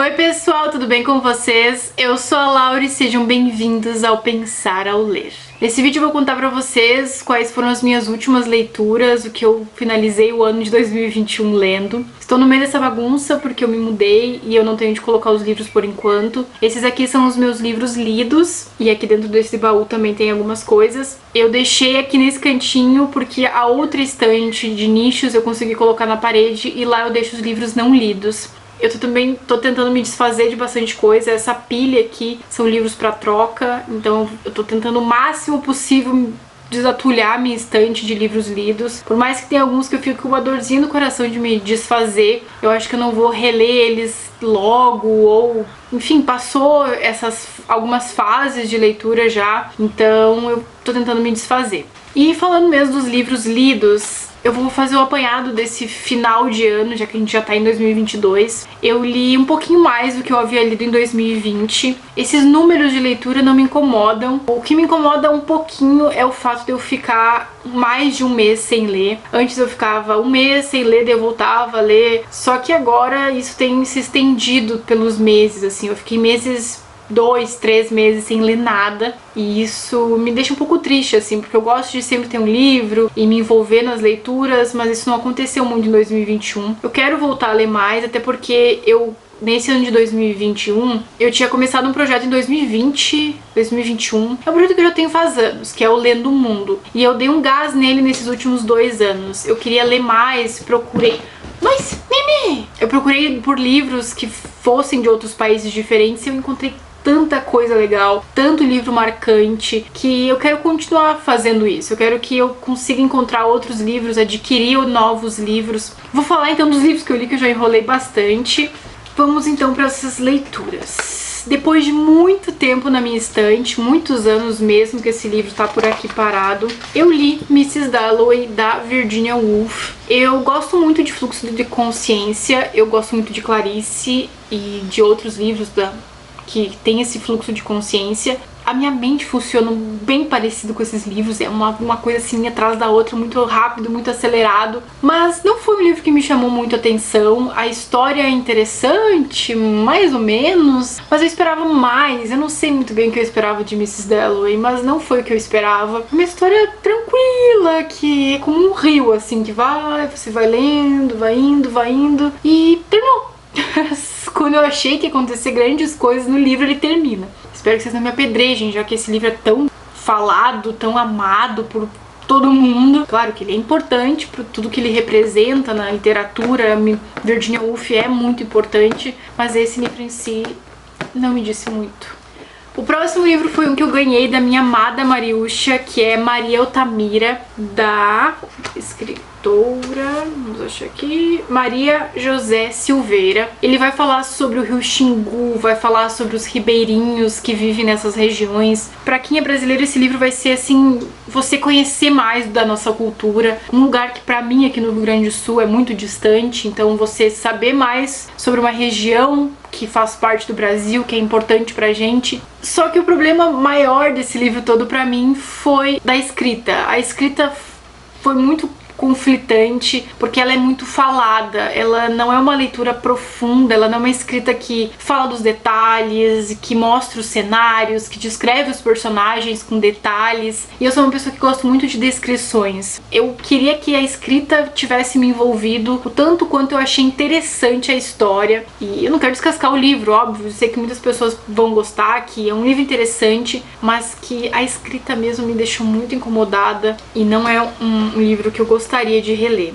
Oi pessoal, tudo bem com vocês? Eu sou a Laura e sejam bem-vindos ao Pensar ao Ler. Nesse vídeo eu vou contar pra vocês quais foram as minhas últimas leituras, o que eu finalizei o ano de 2021 lendo. Estou no meio dessa bagunça porque eu me mudei e eu não tenho onde colocar os livros por enquanto. Esses aqui são os meus livros lidos e aqui dentro desse baú também tem algumas coisas. Eu deixei aqui nesse cantinho porque a outra estante de nichos eu consegui colocar na parede e lá eu deixo os livros não lidos. Eu também tô tentando me desfazer de bastante coisa. Essa pilha aqui são livros pra troca, então eu tô tentando o máximo possível desatulhar minha estante de livros lidos. Por mais que tenha alguns que eu fico com uma dorzinha no coração de me desfazer, eu acho que eu não vou reler eles logo, ou enfim, passou algumas fases de leitura já, então eu tô tentando me desfazer. E falando mesmo dos livros lidos, eu vou fazer um apanhado desse final de ano, já que a gente já tá em 2022. Eu li um pouquinho mais do que eu havia lido em 2020. Esses números de leitura não me incomodam. O que me incomoda um pouquinho é o fato de eu ficar mais de um mês sem ler. Antes eu ficava um mês sem ler, daí eu voltava a ler. Só que agora isso tem se estendido pelos meses, assim. Eu fiquei meses... 2, 3 meses sem ler nada, e isso me deixa um pouco triste, assim, porque eu gosto de sempre ter um livro e me envolver nas leituras, mas isso não aconteceu muito em 2021. Eu quero voltar a ler mais, até porque nesse ano de 2021, eu tinha começado um projeto em 2020, 2021. É um projeto que eu já tenho faz anos, que é o Lendo o Mundo. E eu dei um gás nele nesses últimos 2 anos. Eu queria ler mais, procurei... Mas, Mimi! Eu procurei por livros que fossem de outros países diferentes e eu encontrei tanta coisa legal, tanto livro marcante, que eu quero continuar fazendo isso. Eu quero que eu consiga encontrar outros livros, adquirir novos livros. Vou falar então dos livros que eu li, que eu já enrolei bastante. Vamos então para essas leituras. Depois de muito tempo na minha estante, muitos anos mesmo que esse livro tá por aqui parado, eu li Mrs. Dalloway, da Virginia Woolf. Eu gosto muito de Fluxo de Consciência, eu gosto muito de Clarice e de outros livros que tem esse fluxo de consciência. A minha mente funciona bem parecido com esses livros, é uma coisa assim atrás da outra, muito rápido, muito acelerado, mas não foi um livro que me chamou muito a atenção. A história é interessante, mais ou menos, mas eu esperava mais. Eu não sei muito bem o que eu esperava de Mrs. Dalloway, mas não foi o que eu esperava. Uma história tranquila, que é como um rio, assim, que você vai lendo, vai indo, e terminou. Quando eu achei que ia acontecer grandes coisas no livro, ele termina. Espero que vocês não me apedrejem, já que esse livro é tão falado, tão amado por todo mundo. Claro que ele é importante por tudo que ele representa na literatura. Virginia Woolf é muito importante, mas esse livro em si não me disse muito. O próximo livro foi um que eu ganhei da minha amada Mariúcha, que é Maria Altamira, da escritora, vamos achar aqui, Maria José Silveira. Ele vai falar sobre o rio Xingu, vai falar sobre os ribeirinhos que vivem nessas regiões. Pra quem é brasileiro, esse livro vai ser assim, você conhecer mais da nossa cultura, um lugar que pra mim aqui no Rio Grande do Sul é muito distante, então você saber mais sobre uma região que faz parte do Brasil, que é importante pra gente. Só que o problema maior desse livro todo pra mim foi da escrita. A escrita foi muito conflitante, porque ela é muito falada, ela não é uma leitura profunda, ela não é uma escrita que fala dos detalhes, que mostra os cenários, que descreve os personagens com detalhes. E eu sou uma pessoa que gosto muito de descrições. Eu queria que a escrita tivesse me envolvido o tanto quanto eu achei interessante a história. E eu não quero descascar o livro, óbvio, eu sei que muitas pessoas vão gostar, que é um livro interessante, mas que a escrita mesmo me deixou muito incomodada e não é um livro que eu gostaria de reler.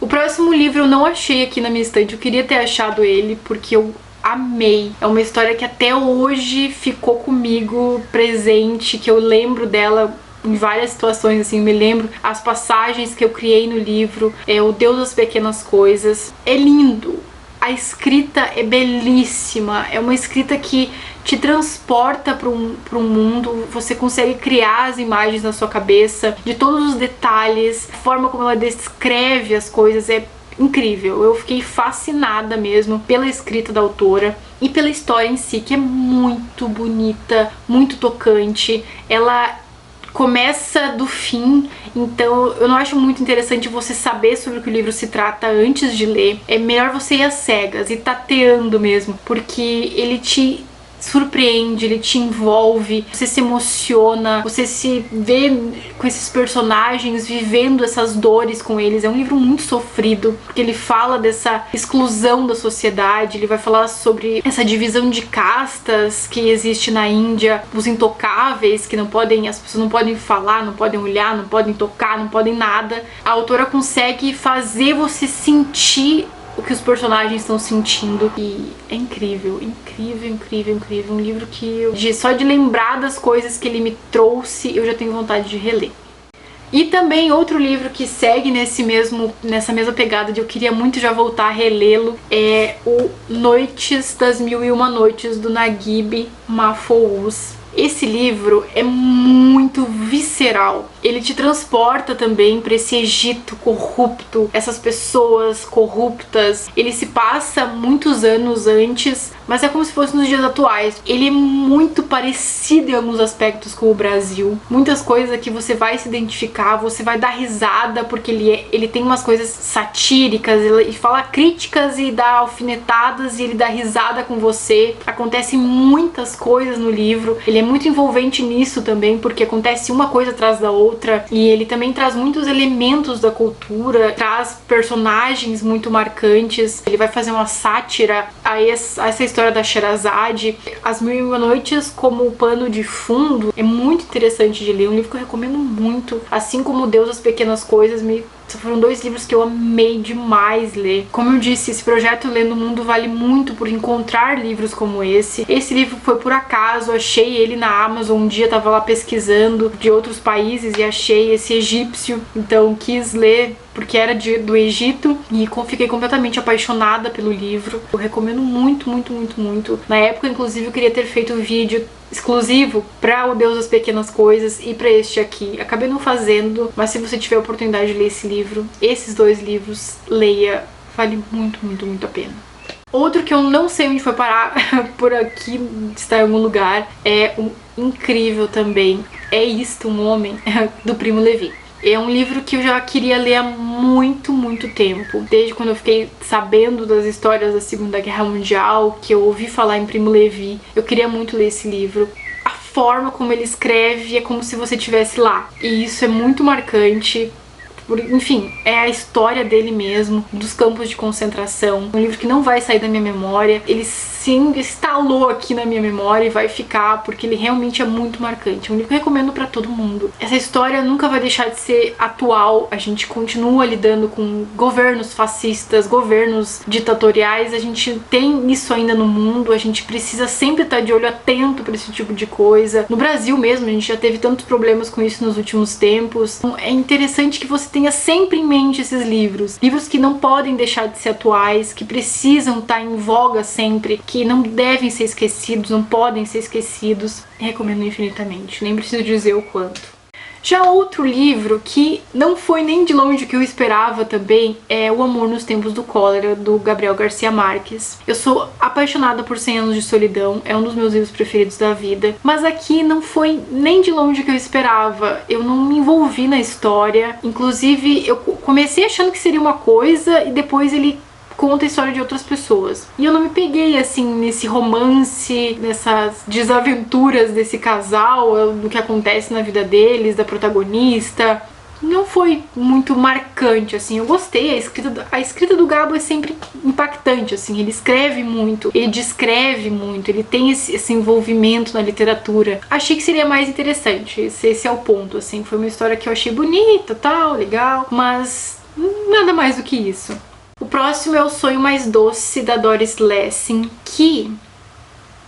O próximo livro eu não achei aqui na minha estante, eu queria ter achado ele porque eu amei. É uma história que até hoje ficou comigo presente, que eu lembro dela em várias situações, assim, eu me lembro as passagens que eu criei no livro, O Deus das Pequenas Coisas. É lindo. A escrita é belíssima, é uma escrita que te transporta para um mundo, você consegue criar as imagens na sua cabeça, de todos os detalhes, a forma como ela descreve as coisas é incrível. Eu fiquei fascinada mesmo pela escrita da autora e pela história em si, que é muito bonita, muito tocante. Ela começa do fim, então eu não acho muito interessante você saber sobre o que o livro se trata antes de ler. É melhor você ir às cegas e tateando mesmo, porque ele te surpreende, ele te envolve, você se emociona, você se vê com esses personagens vivendo essas dores com eles. É um livro muito sofrido, porque ele fala dessa exclusão da sociedade, ele vai falar sobre essa divisão de castas que existe na Índia, os intocáveis, que não podem, as pessoas não podem falar, não podem olhar, não podem tocar, não podem nada. A autora consegue fazer você sentir o que os personagens estão sentindo, e é incrível, incrível, incrível, incrível. Um livro que só de lembrar das coisas que ele me trouxe, eu já tenho vontade de reler. E também outro livro que segue nessa mesma pegada de eu queria muito já voltar a relê-lo é o Noites das Mil e Uma Noites, do Naguib Mahfouz. Esse livro é muito visceral. Ele te transporta também para esse Egito corrupto, essas pessoas corruptas. Ele se passa muitos anos antes, mas é como se fosse nos dias atuais. Ele é muito parecido em alguns aspectos com o Brasil. Muitas coisas que você vai se identificar, você vai dar risada, porque ele tem umas coisas satíricas, ele fala críticas e dá alfinetadas e ele dá risada com você. Acontecem muitas coisas no livro. Ele é muito envolvente nisso também, porque acontece uma coisa atrás da outra, e ele também traz muitos elementos da cultura, traz personagens muito marcantes. Ele vai fazer uma sátira a essa história da Sherazade. As Mil e Uma Noites como pano de fundo é muito interessante de ler, um livro que eu recomendo muito, assim como Deus das Pequenas Coisas. Foram dois livros que eu amei demais ler. Como eu disse, esse projeto Lendo o Mundo vale muito por encontrar livros como esse. Esse livro foi por acaso, achei ele na Amazon, um dia tava lá pesquisando de outros países e achei esse egípcio, então quis ler porque era do Egito e fiquei completamente apaixonada pelo livro. Eu recomendo muito, muito, muito, muito. Na época, inclusive, eu queria ter feito um vídeo exclusivo para o Deus das Pequenas Coisas e para este aqui. Acabei não fazendo, mas se você tiver a oportunidade de ler esse livro, esses dois livros, leia. Vale muito, muito, muito a pena. Outro que eu não sei onde foi parar, por aqui está em algum lugar, é um incrível também. É Isto, um Homem, do Primo Levi. É um livro que eu já queria ler há muito, muito tempo. Desde quando eu fiquei sabendo das histórias da Segunda Guerra Mundial, que eu ouvi falar em Primo Levi, eu queria muito ler esse livro. A forma como ele escreve é como se você estivesse lá. E isso é muito marcante. Enfim, é a história dele mesmo, dos campos de concentração. Um livro que não vai sair da minha memória. Ele sim instalou aqui na minha memória e vai ficar, porque ele realmente é muito marcante. É um livro que eu recomendo pra todo mundo. Essa história nunca vai deixar de ser atual. A gente continua lidando com governos fascistas, governos ditatoriais. A gente tem isso ainda no mundo. A gente precisa sempre estar de olho atento pra esse tipo de coisa. No Brasil mesmo, a gente já teve tantos problemas com isso nos últimos tempos. Então, é interessante que você tenha sempre em mente esses livros. Livros que não podem deixar de ser atuais, que precisam estar em voga sempre, que não devem ser esquecidos, não podem ser esquecidos. Recomendo infinitamente, nem preciso dizer o quanto. Já outro livro que não foi nem de longe o que eu esperava também é O Amor nos Tempos do Cólera, do Gabriel Garcia Marques. Eu sou apaixonada por 100 Anos de Solidão, é um dos meus livros preferidos da vida, mas aqui não foi nem de longe o que eu esperava. Eu não me envolvi na história, inclusive eu comecei achando que seria uma coisa e depois ele conta a história de outras pessoas. E eu não me peguei assim nesse romance, nessas desaventuras desse casal, do que acontece na vida deles, da protagonista. Não foi muito marcante, assim. Eu gostei, a escrita do Gabo é sempre impactante, assim. Ele escreve muito, ele descreve muito, ele tem esse envolvimento na literatura. Achei que seria mais interessante, esse é o ponto, assim. Foi uma história que eu achei bonita, tal, legal, mas nada mais do que isso. O próximo é O Sonho Mais Doce, da Doris Lessing, que...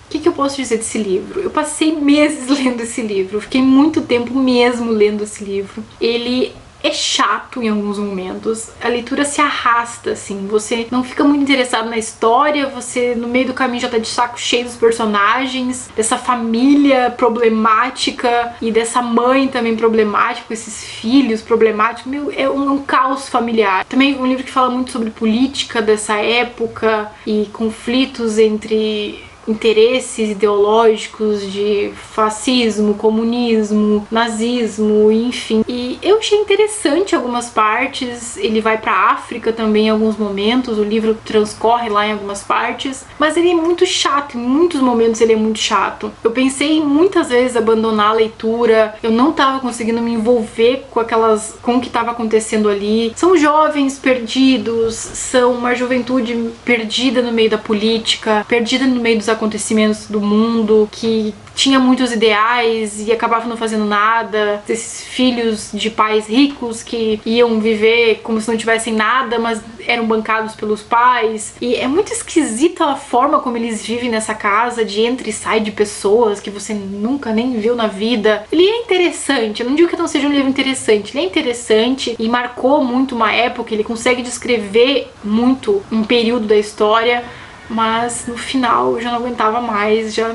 O que eu posso dizer desse livro? Eu passei meses lendo esse livro, fiquei muito tempo mesmo lendo esse livro. Ele é chato em alguns momentos, a leitura se arrasta, assim, você não fica muito interessado na história, você no meio do caminho já tá de saco cheio dos personagens, dessa família problemática e dessa mãe também problemática, com esses filhos problemáticos. Meu, é um caos familiar. Também um livro que fala muito sobre política dessa época e conflitos entre interesses ideológicos de fascismo, comunismo, nazismo, enfim. E eu achei interessante algumas partes. Ele vai pra África também em alguns momentos, o livro transcorre lá em algumas partes, mas ele é muito chato, em muitos momentos ele é muito chato. Eu pensei muitas vezes em abandonar a leitura, eu não tava conseguindo me envolver com o que tava acontecendo ali. São jovens perdidos, são uma juventude perdida no meio da política, perdida no meio dos acontecimentos do mundo, que tinha muitos ideais e acabava não fazendo nada. Esses filhos de pais ricos que iam viver como se não tivessem nada, mas eram bancados pelos pais. E é muito esquisita a forma como eles vivem nessa casa, de entra e sai de pessoas que você nunca nem viu na vida. Ele é interessante, eu não digo que não seja um livro interessante, ele é interessante e marcou muito uma época, ele consegue descrever muito um período da história, mas no final eu já não aguentava mais, já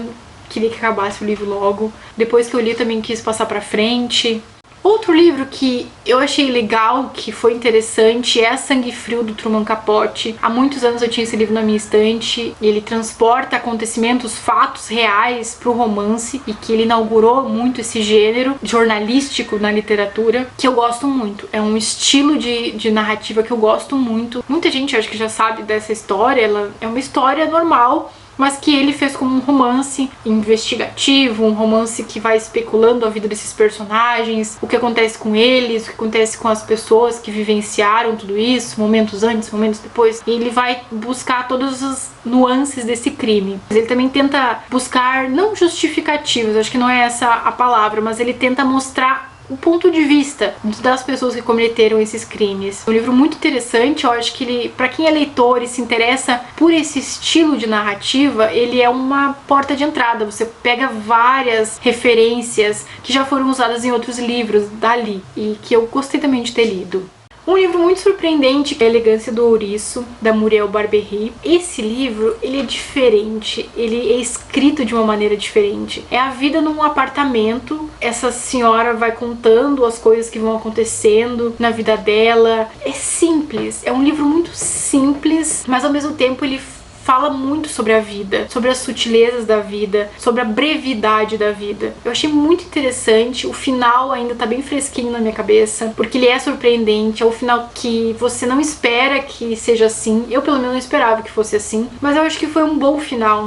queria que acabasse o livro logo. Depois que eu li, eu também quis passar pra frente. Outro livro que eu achei legal, que foi interessante, é Sangue Frio, do Truman Capote. Há muitos anos eu tinha esse livro na minha estante, e ele transporta acontecimentos, fatos reais pro romance, e que ele inaugurou muito esse gênero jornalístico na literatura, que eu gosto muito. É um estilo de narrativa que eu gosto muito. Muita gente acho que já sabe dessa história, ela é uma história normal, mas que ele fez como um romance investigativo, um romance que vai especulando a vida desses personagens, o que acontece com eles, o que acontece com as pessoas que vivenciaram tudo isso, momentos antes, momentos depois, e ele vai buscar todas as nuances desse crime. Mas ele também tenta buscar, não justificativas, acho que não é essa a palavra, mas ele tenta mostrar o ponto de vista das pessoas que cometeram esses crimes. É um livro muito interessante, eu acho que ele, pra quem é leitor e se interessa por esse estilo de narrativa, ele é uma porta de entrada. Você pega várias referências que já foram usadas em outros livros dali, e que eu gostei também de ter lido. Um livro muito surpreendente é A Elegância do Ouriço, da Muriel Barbery. Esse livro, ele é diferente, ele é escrito de uma maneira diferente. É a vida num apartamento, essa senhora vai contando as coisas que vão acontecendo na vida dela. É simples, é um livro muito simples, mas ao mesmo tempo ele fala muito sobre a vida, sobre as sutilezas da vida, sobre a brevidade da vida. Eu achei muito interessante, o final ainda tá bem fresquinho na minha cabeça, porque ele é surpreendente, é o final que você não espera que seja assim. Eu pelo menos não esperava que fosse assim, mas eu acho que foi um bom final.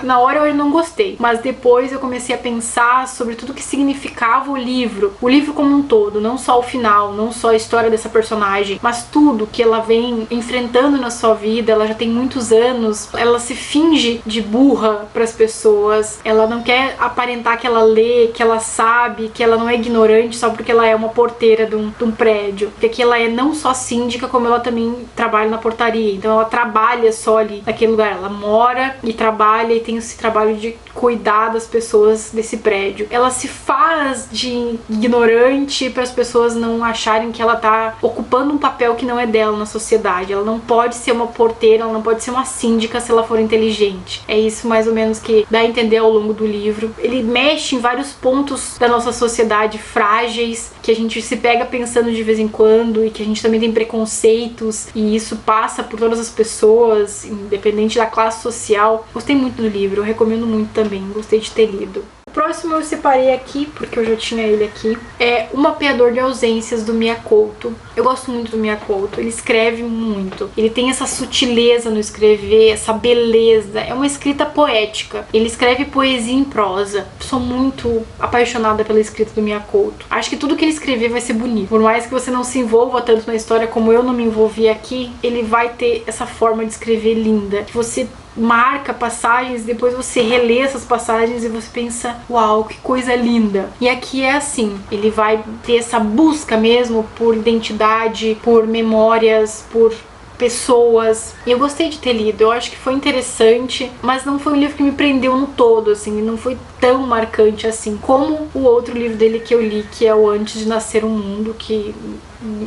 Na hora eu não gostei, mas depois eu comecei a pensar sobre tudo que significava o livro como um todo, não só o final, não só a história dessa personagem, mas tudo que ela vem enfrentando na sua vida. Ela já tem muitos anos, ela se finge de burra para as pessoas, ela não quer aparentar que ela lê, que ela sabe, que ela não é ignorante só porque ela é uma porteira de um prédio, porque aqui ela é não só síndica, como ela também trabalha na portaria, então ela trabalha só ali naquele lugar, ela mora e trabalha e tem esse trabalho de cuidar das pessoas desse prédio. Ela se faz de ignorante para as pessoas não acharem que ela tá ocupando um papel que não é dela na sociedade. Ela não pode ser uma porteira, ela não pode ser uma síndica se ela for inteligente. É isso mais ou menos que dá a entender ao longo do livro. Ele mexe em vários pontos da nossa sociedade frágeis, que a gente se pega pensando de vez em quando, e que a gente também tem preconceitos, e isso passa por todas as pessoas, independente da classe social. Gostei muito do livro, eu recomendo muito também, gostei de ter lido. O próximo eu separei aqui, porque eu já tinha ele aqui, é O Mapeador de Ausências, do Mia Couto. Eu gosto muito do Mia Couto, ele escreve muito, ele tem essa sutileza no escrever, essa beleza, é uma escrita poética, ele escreve poesia em prosa. Sou muito apaixonada pela escrita do Mia Couto, acho que tudo que ele escrever vai ser bonito, por mais que você não se envolva tanto na história como eu não me envolvi aqui, ele vai ter essa forma de escrever linda, que você marca passagens, depois você relê essas passagens e você pensa, uau, que coisa linda. E aqui é assim, ele vai ter essa busca mesmo por identidade, por memórias, por pessoas, e eu gostei de ter lido, eu acho que foi interessante, mas não foi um livro que me prendeu no todo, assim, não foi tão marcante assim, como o outro livro dele que eu li, que é o Antes de Nascer um Mundo, que,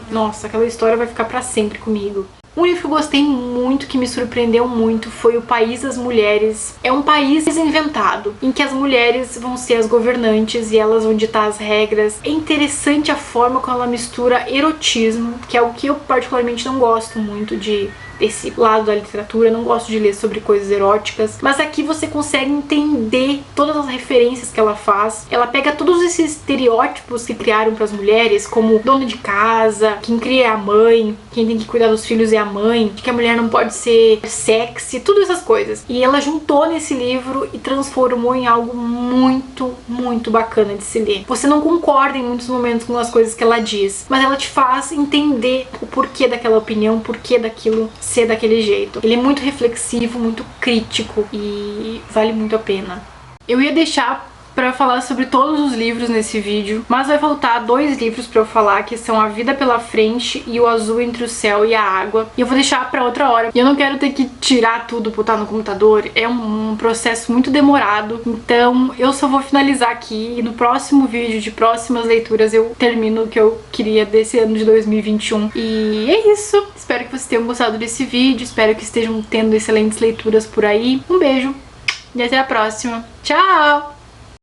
nossa, aquela história vai ficar pra sempre comigo. Um livro que eu gostei muito, que me surpreendeu muito, foi O País das Mulheres. É um país inventado, em que as mulheres vão ser as governantes e elas vão ditar as regras. É interessante a forma como ela mistura erotismo, que é o que eu particularmente não gosto muito de desse lado da literatura, não gosto de ler sobre coisas eróticas, mas aqui você consegue entender todas as referências que ela faz. Ela pega todos esses estereótipos que criaram para as mulheres, como dona de casa, quem cria é a mãe, quem tem que cuidar dos filhos é a mãe, que a mulher não pode ser sexy, tudo essas coisas. E ela juntou nesse livro e transformou em algo muito, muito bacana de se ler. Você não concorda em muitos momentos com as coisas que ela diz, mas ela te faz entender o porquê daquela opinião, o porquê daquilo ser daquele jeito. Ele é muito reflexivo, muito crítico e vale muito a pena. Eu ia deixar pra falar sobre todos os livros nesse vídeo, mas vai faltar 2 livros pra eu falar, que são A Vida pela Frente e O Azul Entre o Céu e a Água, e eu vou deixar pra outra hora. E eu não quero ter que tirar tudo, botar no computador, é um processo muito demorado, então eu só vou finalizar aqui e no próximo vídeo de próximas leituras eu termino o que eu queria desse ano de 2021. E é isso, espero que vocês tenham gostado desse vídeo, espero que estejam tendo excelentes leituras por aí. Um beijo e até a próxima. Tchau!